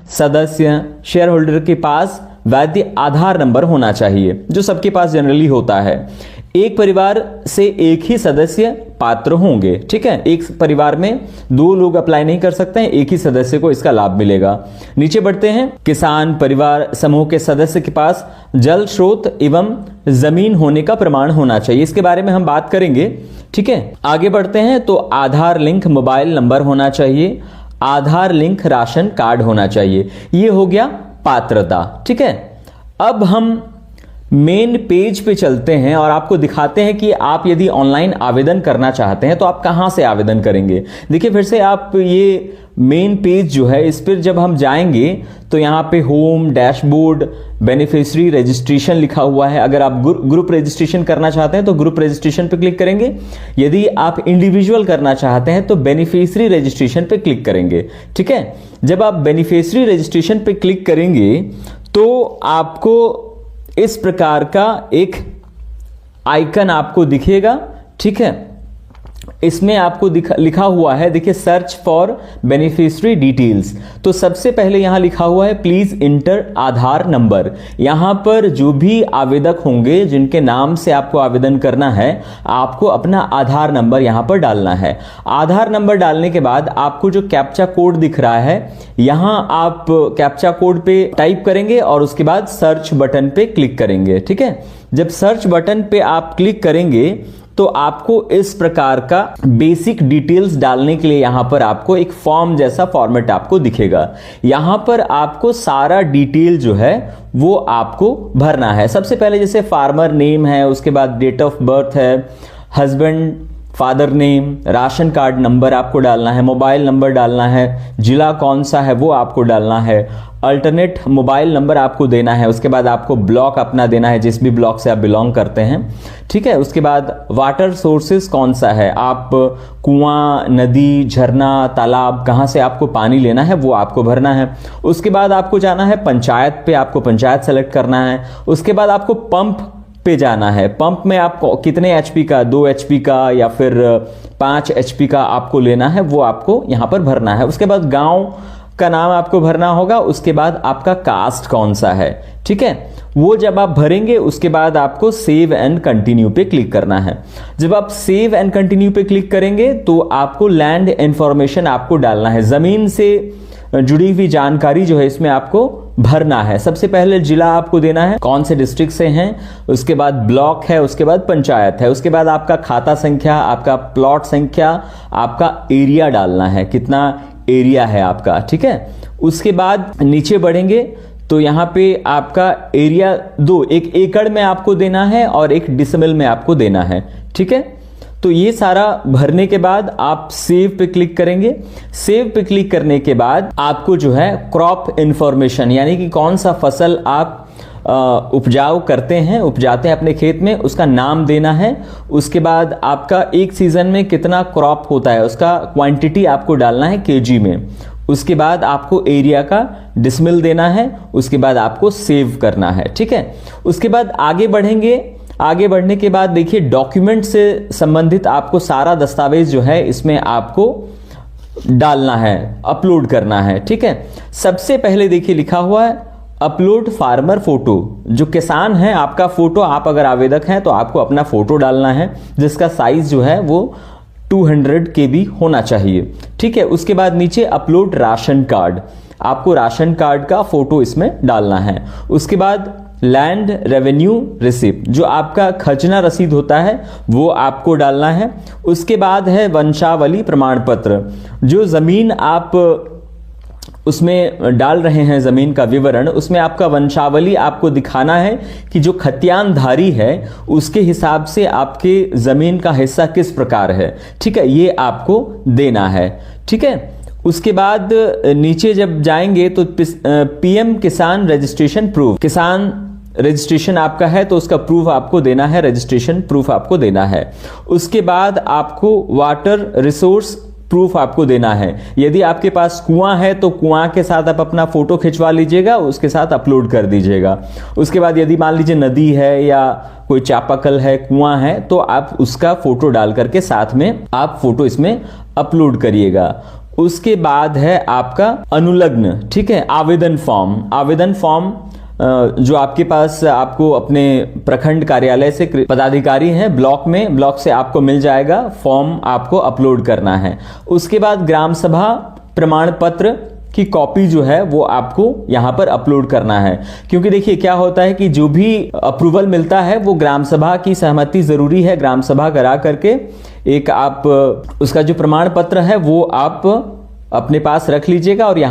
सदस्य share holder के पास वैध आधार नंबर होना चाहिए, जो सबके पास जनरली होता है। एक परिवार से एक ही सदस्य पात्र होंगे, ठीक है। एक परिवार में दो लोग अप्लाई नहीं कर सकते हैं, एक ही सदस्य को इसका लाभ मिलेगा। नीचे बढ़ते हैं। किसान परिवार समूह के सदस्य के पास जल स्रोत एवं जमीन होने का प्रमाण होना चाहिए, इसके बारे में हम बात करेंगे, ठीक है। आगे बढ़ते हैं तो आधार लिंक मोबाइल नंबर होना चाहिए, आधार लिंक राशन कार्ड होना चाहिए। ये हो गया पात्रता, ठीक है। अब हम मेन पेज पे चलते हैं और आपको दिखाते हैं कि आप यदि ऑनलाइन आवेदन करना चाहते हैं तो आप कहां से आवेदन करेंगे। देखिए फिर से आप ये मेन पेज जो है इस पर जब हम जाएंगे तो यहां पे होम डैशबोर्ड बेनिफिशियरी रजिस्ट्रेशन लिखा हुआ है। अगर आप ग्रुप रजिस्ट्रेशन करना चाहते हैं तो ग्रुप रजिस्ट्रेशन पे क्लिक करेंगे, यदि आप इंडिविजुअल करना चाहते हैं तो बेनिफिशियरी रजिस्ट्रेशन पे क्लिक करेंगे, ठीक है। जब आप बेनिफिशियरी रजिस्ट्रेशन पे क्लिक करेंगे तो आपको इस प्रकार का एक आइकन आपको दिखेगा, ठीक है। इसमें आपको लिखा हुआ है, देखिए सर्च फॉर बेनिफिशियरी डिटेल्स। तो सबसे पहले यहां लिखा हुआ है प्लीज इंटर आधार नंबर। यहां पर जो भी आवेदक होंगे जिनके नाम से आपको आवेदन करना है, आपको अपना आधार नंबर यहां पर डालना है। आधार नंबर डालने के बाद आपको जो कैप्चा कोड दिख रहा है, यहां आप कैप्चा कोड पे टाइप करेंगे और उसके बाद सर्च बटन पे क्लिक करेंगे, ठीक है। जब सर्च बटन पे आप क्लिक करेंगे तो आपको इस प्रकार का बेसिक डिटेल्स डालने के लिए यहां पर आपको एक फॉर्म जैसा फॉर्मेट आपको दिखेगा। यहां पर आपको सारा डिटेल जो है वो आपको भरना है। सबसे पहले जैसे फार्मर नेम है, उसके बाद डेट ऑफ बर्थ है, husband father name, ration card number आपको डालना है, मोबाइल नंबर डालना है, जिला कौन सा है वो आपको डालना है, अल्टरनेट मोबाइल नंबर आपको देना है, उसके बाद आपको ब्लॉक अपना देना है जिस भी ब्लॉक से आप बिलोंग करते हैं, ठीक है। उसके बाद वाटर सोर्सेस कौन सा है, आप कुआं, नदी, झरना, तालाब, कहां से आपको पानी लेना है वो आपको भरना है। उसके बाद आपको जाना है पंचायत पे, आपको पंचायत सेलेक्ट करना है। उसके बाद आपको पंप पे जाना है। पंप में आपको कितने एचपी का, 2 एचपी का या फिर 5 एचपी का आपको लेना है वो आपको यहां पर भरना है। उसके बाद गांव का नाम आपको भरना होगा। उसके बाद आपका कास्ट कौन सा है, ठीक है, वो जब आप भरेंगे उसके बाद आपको सेव एंड कंटिन्यू पे क्लिक करना है। जब आप सेव एंड कंटिन्यू पे क्लिक करेंगे तो आपको लैंड इंफॉर्मेशन आपको डालना है, जमीन से जुड़ी हुई जानकारी जो है इसमें आपको भरना है। सबसे पहले जिला आपको देना है, कौन से डिस्ट्रिक्ट से हैं, उसके बाद ब्लॉक है, उसके बाद पंचायत है, उसके बाद आपका खाता संख्या, आपका प्लॉट संख्या, आपका एरिया डालना है, कितना एरिया है आपका, ठीक है। उसके बाद नीचे बढ़ेंगे तो यहां पे आपका एरिया 2, एक एकड़ में आपको देना है और एक डिसिमल में आपको देना है, ठीक है। तो ये सारा भरने के बाद आप सेव पे क्लिक करेंगे। सेव पे क्लिक करने के बाद आपको जो है क्रॉप इंफॉर्मेशन, यानी कि कौन सा फसल आप उपजाऊ करते हैं, उपजाते हैं अपने खेत में, उसका नाम देना है। उसके बाद आपका एक सीजन में कितना क्रॉप होता है उसका क्वांटिटी आपको डालना है केजी में। उसके बाद आपको एरिया का डिसमिल देना है। उसके बाद आपको सेव करना है, ठीक है। उसके बाद आगे बढ़ेंगे। आगे बढ़ने के बाद देखिए डॉक्यूमेंट से संबंधित आपको सारा दस्तावेज जो है इसमें आपको डालना है, अपलोड करना है, ठीक है। सबसे पहले देखिए लिखा हुआ है अपलोड फार्मर फोटो। जो किसान है आपका फोटो, आप अगर आवेदक हैं तो आपको अपना फोटो डालना है जिसका साइज जो है वो 200 KB होना चाहिए, ठीक है। उसके बाद नीचे अपलोड राशन कार्ड, आपको राशन कार्ड का फोटो इसमें डालना है। उसके बाद लैंड रेवेन्यू रिसिप्ट, जो आपका खजना रसीद होता है वो आपको डालना है। उसके बाद है वंशावली प्रमाण पत्र, जो जमीन आप उसमें डाल रहे हैं जमीन का विवरण, उसमें आपका वंशावली आपको दिखाना है कि जो खतियानधारी है उसके हिसाब से आपके जमीन का हिस्सा किस प्रकार है, ठीक है, ये आपको देना है, ठीक है। उसके बाद नीचे जब जाएंगे तो पीएम किसान रजिस्ट्रेशन प्रूफ, किसान रजिस्ट्रेशन आपका है तो उसका प्रूफ आपको देना है, रजिस्ट्रेशन प्रूफ आपको देना है। उसके बाद आपको वाटर रिसोर्स प्रूफ आपको देना है। यदि आपके पास कुआं है तो कुआं के साथ आप अपना फोटो खिंचवा लीजिएगा, उसके साथ अपलोड कर दीजिएगा। उसके बाद यदि मान लीजिए नदी है या कोई चापाकल है, कुआं है, तो आप उसका फोटो डाल करके साथ में आप फोटो इसमें अपलोड करिएगा। उसके बाद है आपका अनुलग्न, ठीक है, आवेदन फॉर्म। आवेदन फॉर्म जो आपके पास आपको अपने प्रखंड कार्यालय से पदाधिकारी हैं ब्लॉक से आपको मिल जाएगा, फॉर्म आपको अपलोड करना है। उसके बाद ग्राम सभा प्रमाण पत्र की कॉपी जो है वो आपको यहां पर अपलोड करना है, क्योंकि देखिए क्या होता है कि जो भी अप्रूवल मिलता है वो ग्राम सभा की सहमति जरूरी है। ग्राम सभा करा करके एक आप उसका जो प्रमाण पत्र है वो आप अपने पास रख लीजिएगा और यहां